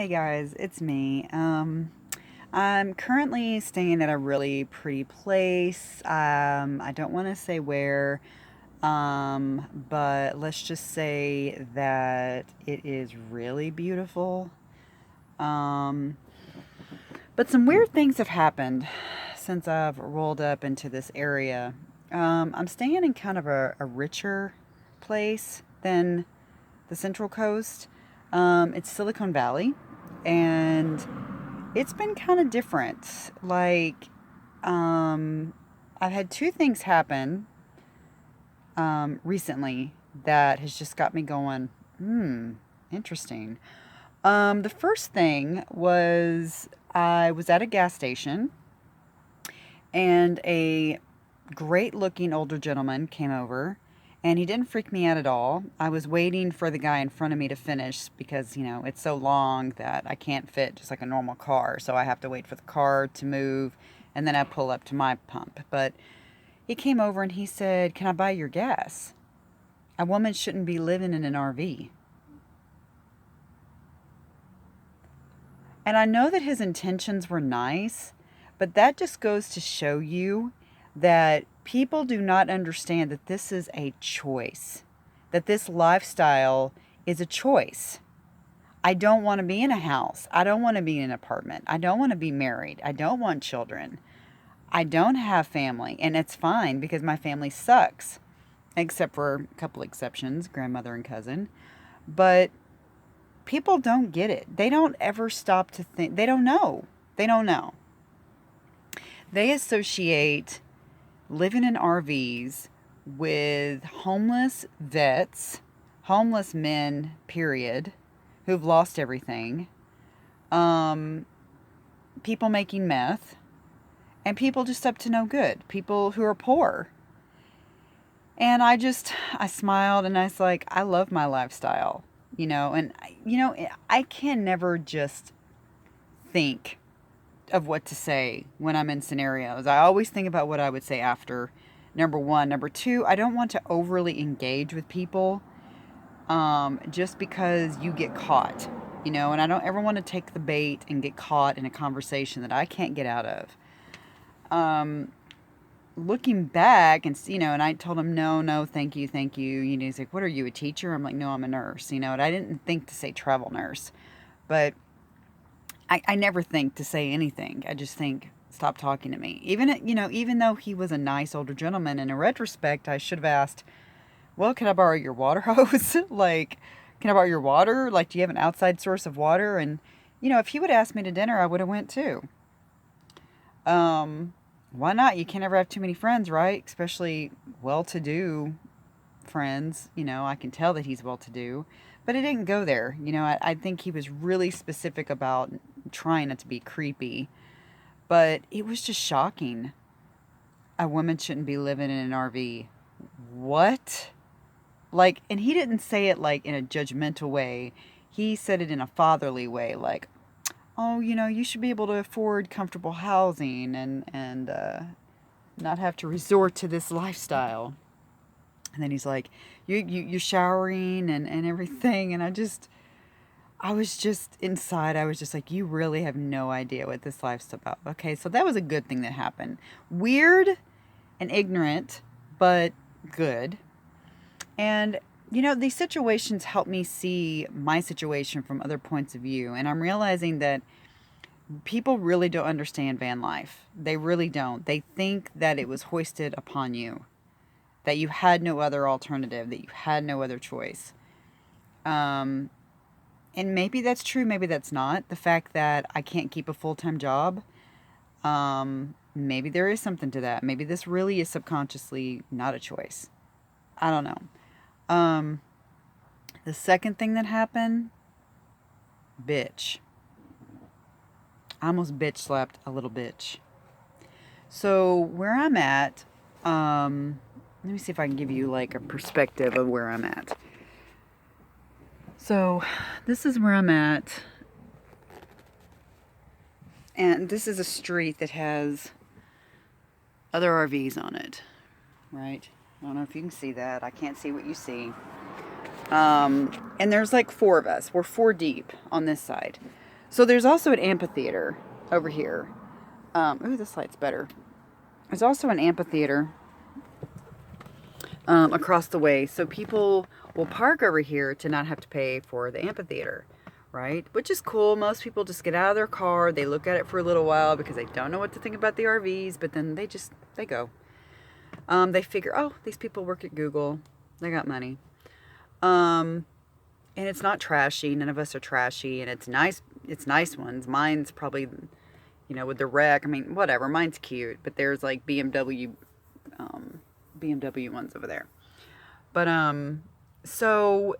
Hey guys, it's me. I'm currently staying at a really pretty place. I don't want to say where, but let's just say that it is really beautiful. Um, but some weird things have happened since I've rolled up into this area. I'm staying in kind of a richer place than the Central Coast. It's Silicon Valley, and it's been kind of different. Um, I've had two things happen recently that has just got me going, interesting. The first thing was I was at a gas station and a great looking older gentleman came over and he didn't freak me out at all. I was waiting for the guy in front of me to finish because, it's so long that I can't fit just like a normal car. So I have to wait for the car to move and then I pull up to my pump. But he came over and he said, "Can I buy your gas? A woman shouldn't be living in an RV." And I know that his intentions were nice, but that just goes to show you that people do not understand that this is a choice, that this lifestyle is a choice. I don't want to be in a house. I don't want to be in an apartment. I don't want to be married. I don't want children. I don't have family. And it's fine because my family sucks, except for a couple exceptions, grandmother and cousin. But people don't get it. They don't ever stop to think. They don't know. They don't know. They associate living in RVs with homeless vets, homeless men, period, who've lost everything, um, people making meth, and people just up to no good, people who are poor. And I smiled and I was like, I love my lifestyle, and, I can never just think of what to say when I'm in scenarios. I always think about what I would say after. Number one. Number two, I don't want to overly engage with people just because you get caught, and I don't ever want to take the bait and get caught in a conversation that I can't get out of. Um, Looking back and I told him, no, no, thank you, thank you. He's like, what are you, a teacher? I'm like, no, I'm a nurse, and I didn't think to say travel nurse, but I never think to say anything. I just think, stop talking to me. Even though he was a nice older gentleman, in a retrospect, I should have asked, well, can I borrow your water hose? Like, can I borrow your water? Like, do you have an outside source of water? And, if he would ask me to dinner, I would have went too. Why not? You can't ever have too many friends, right? Especially well-to-do friends. I can tell that he's well-to-do. But it didn't go there. I think he was really specific about trying not to be creepy. But it was just shocking. A woman shouldn't be living in an RV. What? Like, and he didn't say it like in a judgmental way. He said it in a fatherly way, like, "Oh, you should be able to afford comfortable housing and not have to resort to this lifestyle." And then he's like, "You're showering and everything," and I was just inside. I was just like, "You really have no idea what this life's about." Okay, so that was a good thing that happened. Weird and ignorant, but good. And, these situations help me see my situation from other points of view. And I'm realizing that people really don't understand van life. They really don't. They think that it was hoisted upon you, that you had no other alternative, that you had no other choice. Um, and maybe that's true, maybe that's not. The fact that I can't keep a full time job, maybe there is something to that. Maybe this really is subconsciously not a choice. I don't know. Um, the second thing that happened, bitch. I almost bitch slapped a little bitch. So where I'm at, let me see if I can give you like a perspective of where I'm at. So this is where I'm at, and this is a street that has other RVs on it, right? I don't know if you can see that. I can't see what you see. And there's like four of us. We're four deep on this side. So there's also an amphitheater over here. Ooh, this light's better. There's also an amphitheater across the way. So people will park over here to not have to pay for the amphitheater, right? Which is cool. Most people just get out of their car. They look at it for a little while because they don't know what to think about the RVs, but then they go. They figure, oh, these people work at Google. They got money. And it's not trashy. None of us are trashy. And it's nice. It's nice ones. Mine's probably, with the wreck. I mean, whatever. Mine's cute. But there's like BMW ones over there. But, so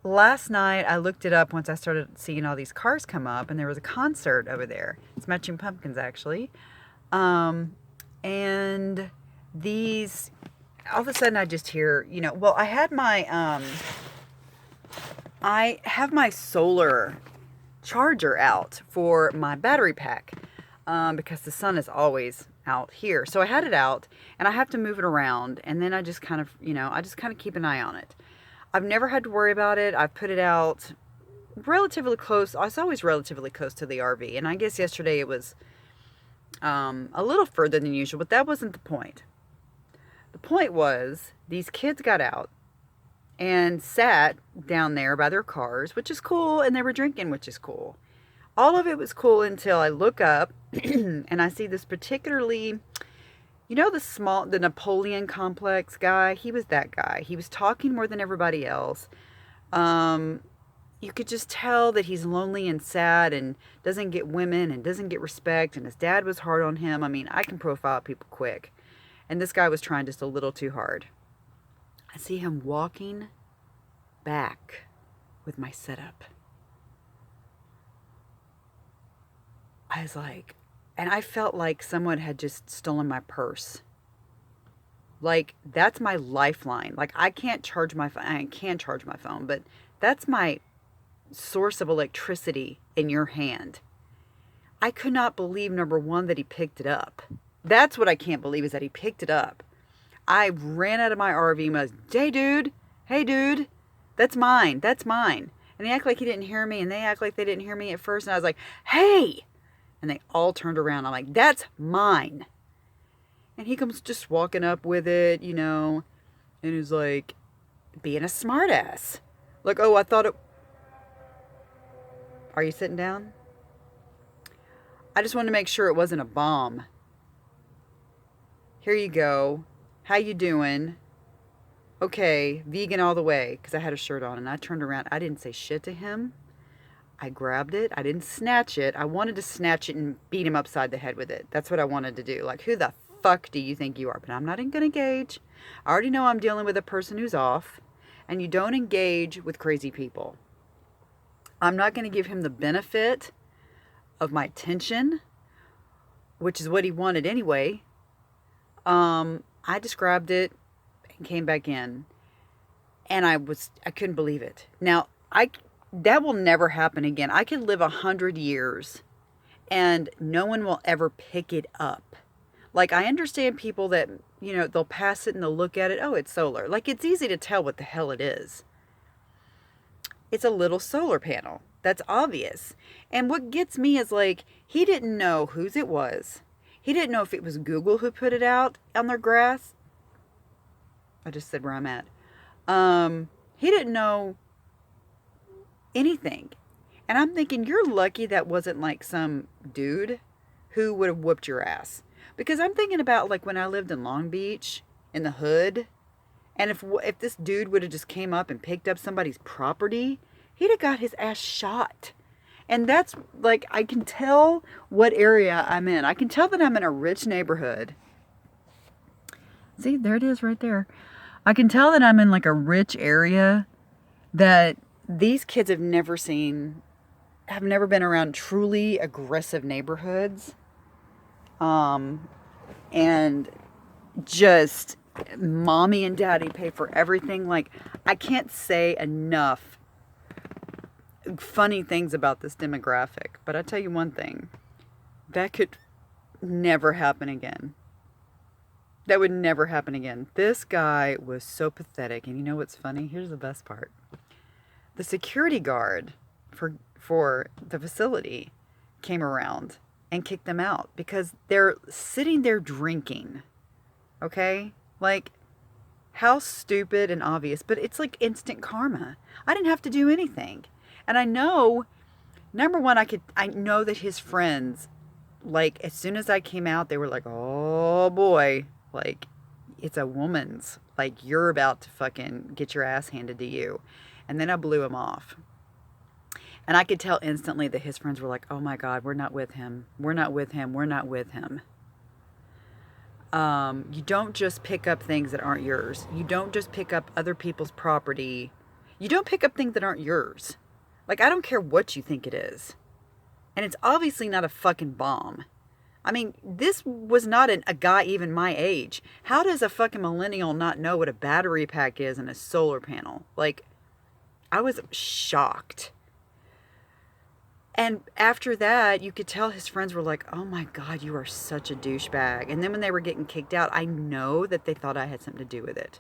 last night I looked it up once I started seeing all these cars come up. And there was a concert over there. It's Smashing Pumpkins, actually. And these, all of a sudden I just hear, I had I have my solar charger out for my battery pack, because the sun is always out here. So I had it out and I have to move it around, and then I just kind of keep an eye on it. I've never had to worry about it. I've put it out relatively close. I was always relatively close to the RV, and I guess yesterday it was a little further than usual, but that wasn't the point. The point was these kids got out and sat down there by their cars, which is cool, and they were drinking, which is cool. All of it was cool until I look up and I see this particularly, the Napoleon Complex guy. He was that guy. He was talking more than everybody else. You could just tell that he's lonely and sad and doesn't get women and doesn't get respect, and his dad was hard on him. I mean, I can profile people quick. And this guy was trying just a little too hard. I see him walking back with my setup. I was like, and I felt like someone had just stolen my purse. Like, that's my lifeline. Like, I can't charge my phone. I can charge my phone, but that's my source of electricity in your hand. I could not believe, number one, that he picked it up. That's what I can't believe, is that he picked it up. I ran out of my RV and was, hey dude, that's mine. And they act like he didn't hear me, and they act like they didn't hear me at first. And I was like, hey! And they all turned around. I'm like, that's mine. And he comes just walking up with it, and he's like, being a smartass. Like, oh, I thought it... Are you sitting down? I just wanted to make sure it wasn't a bomb. Here you go. How you doing? Okay, vegan all the way, because I had a shirt on, and I turned around. I didn't say shit to him. I grabbed it. I didn't snatch it. I wanted to snatch it and beat him upside the head with it. That's what I wanted to do. Like, who the fuck do you think you are? But I'm not going to engage. I already know I'm dealing with a person who's off, and you don't engage with crazy people. I'm not going to give him the benefit of my attention, which is what he wanted anyway. I just grabbed it and came back in, and I couldn't believe it. Now, that will never happen again. I could live 100 years and no one will ever pick it up. Like, I understand people that, they'll pass it and they'll look at it. Oh, it's solar. Like, it's easy to tell what the hell it is. It's a little solar panel. That's obvious. And what gets me is, like, he didn't know whose it was. He didn't know if it was Google who put it out on their grass. I just said where I'm at. He didn't know anything. And I'm thinking, you're lucky that wasn't like some dude who would have whooped your ass. Because I'm thinking about, like, when I lived in Long Beach, in the hood, and if this dude would have just came up and picked up somebody's property, he'd have got his ass shot. And that's, like, I can tell what area I'm in. I can tell that I'm in a rich neighborhood. See, there it is right there. I can tell that I'm in, like, a rich area that these kids have never been around truly aggressive neighborhoods. And just mommy and daddy pay for everything. Like, I can't say enough funny things about this demographic, but I tell you one thing, that could never happen again. That would never happen again. This guy was so pathetic. And you know what's funny? Here's the best part. The security guard for for the facility came around and kicked them out because they're sitting there drinking. Okay? Like, how stupid and obvious, but it's like instant karma. I didn't have to do anything. And I know, number one, I know that his friends, like, as soon as I came out, they were like, oh boy, like, it's a woman's, like, you're about to fucking get your ass handed to you. And then I blew him off. And I could tell instantly that his friends were like, oh my God, we're not with him. We're not with him. We're not with him. You don't just pick up things that aren't yours. You don't just pick up other people's property. You don't pick up things that aren't yours. Like, I don't care what you think it is. And it's obviously not a fucking bomb. I mean, this was not a guy even my age. How does a fucking millennial not know what a battery pack is and a solar panel? Like, I was shocked. And after that, you could tell his friends were like, oh my God, you are such a douchebag. And then when they were getting kicked out, I know that they thought I had something to do with it.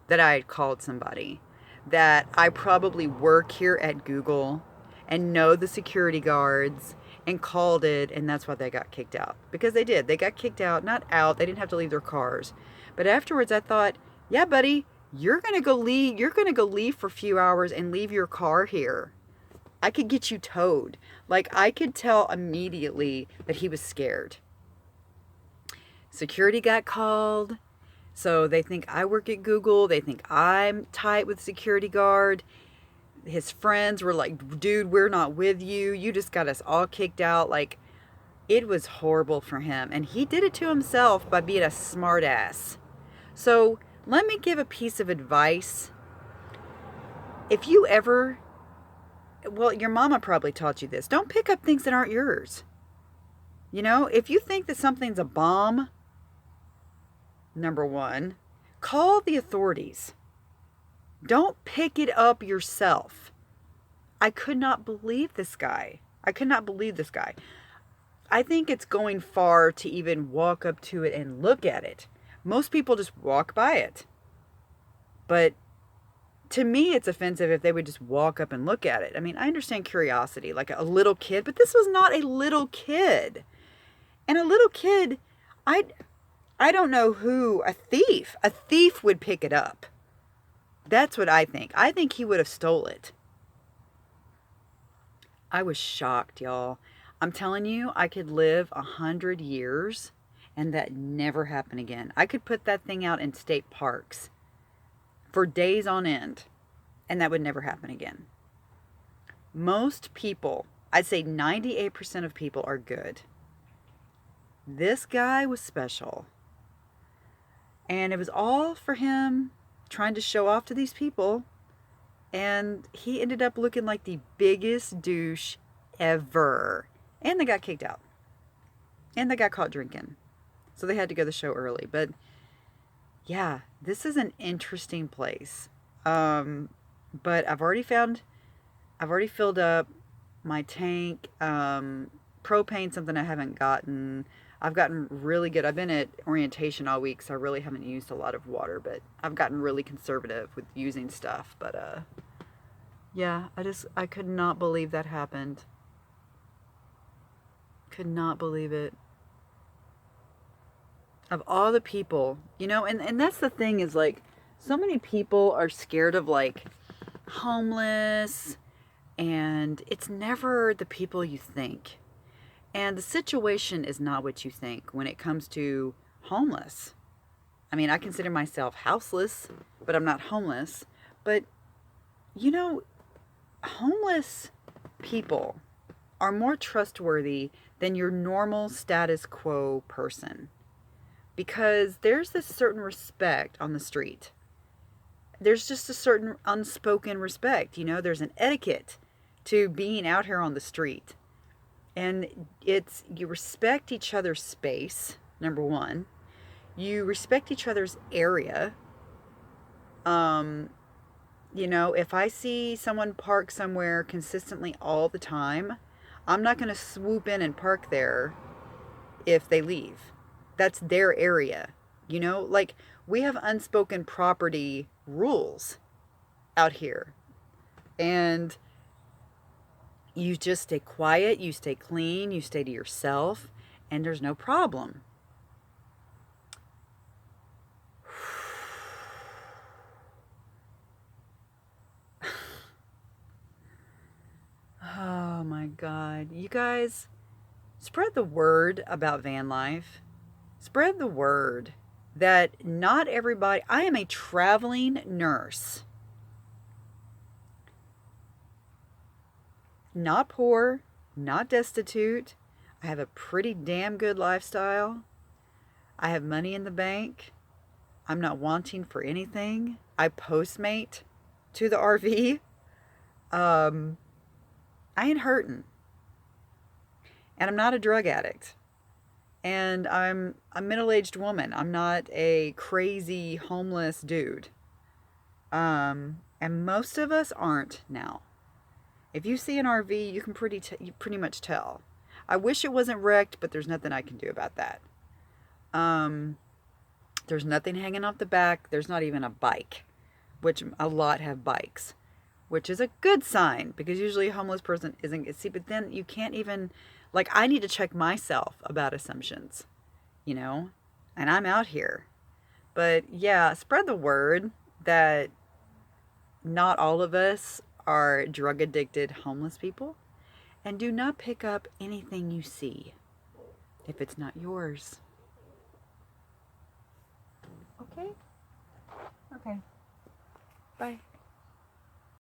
That I had called somebody. That I probably work here at Google and know the security guards and called it, and that's why they got kicked out. Because they did. They got kicked out. Not out. They didn't have to leave their cars. But afterwards, I thought, yeah, buddy, you're going to go leave. You're going to go leave for a few hours and leave your car here. I could get you towed. Like, I could tell immediately that he was scared. Security got called. So they think I work at Google. They think I'm tight with security guard. His friends were like, dude, we're not with you. You just got us all kicked out. Like, it was horrible for him. And he did it to himself by being a smart ass. So let me give a piece of advice. If you ever... Well, your mama probably taught you this. Don't pick up things that aren't yours. You know, if you think that something's a bomb, number one, call the authorities. Don't pick it up yourself. I could not believe this guy. I could not believe this guy. I think it's going far to even walk up to it and look at it. Most people just walk by it. But to me, it's offensive if they would just walk up and look at it. I mean, I understand curiosity, like a little kid, but this was not a little kid. And a little kid, I don't know who, a thief would pick it up. That's what I think. I think he would have stole it. I was shocked, y'all. I'm telling you, I could live 100 years and that never happened again. I could put that thing out in state parks for days on end, and that would never happen again. Most people, I'd say 98% of people are good. This guy was special. And it was all for him trying to show off to these people. And he ended up looking like the biggest douche ever. And they got kicked out. And they got caught drinking. So they had to go to the show early. But yeah, this is an interesting place. But I've already filled up my tank. Propane, something I haven't gotten. I've gotten really good. I've been at orientation all week, so I really haven't used a lot of water, but I've gotten really conservative with using stuff. But yeah, I could not believe that happened. Could not believe it. Of all the people, you know, and that's the thing is, like, so many people are scared of, like, homeless, and it's never the people you think. And the situation is not what you think when it comes to homeless. I mean, I consider myself houseless, but I'm not homeless. But, you know, homeless people are more trustworthy than your normal status quo person. Because there's this certain respect on the street. There's just a certain unspoken respect. You know, there's an etiquette to being out here on the street. And it's, you respect each other's space, number one. You respect each other's area. You know, if I see someone park somewhere consistently all the time, I'm not going to swoop in and park there if they leave. That's their area. You know, like, we have unspoken property rules out here. And You just stay quiet, you stay clean, you stay to yourself, and there's no problem. Oh my God. You guys, spread the word about van life. Spread the word that not everybody, I am a traveling nurse. Not poor, not destitute. I have a pretty damn good lifestyle. I have money in the bank. I'm not wanting for anything. I postmate to the RV. I ain't hurting. And I'm not a drug addict. And I'm a middle-aged woman. I'm not a crazy homeless dude. And most of us aren't now. If you see an RV, you can you pretty much tell. I wish it wasn't wrecked, but there's nothing I can do about that. There's nothing hanging off the back. There's not even a bike, which a lot have bikes, which is a good sign because usually a homeless person isn't. See, but then you can't even, like, I need to check myself about assumptions, you know, and I'm out here. But yeah, spread the word that not all of us are drug addicted homeless people, and do not pick up anything you see if it's not yours. Okay? Okay. Bye.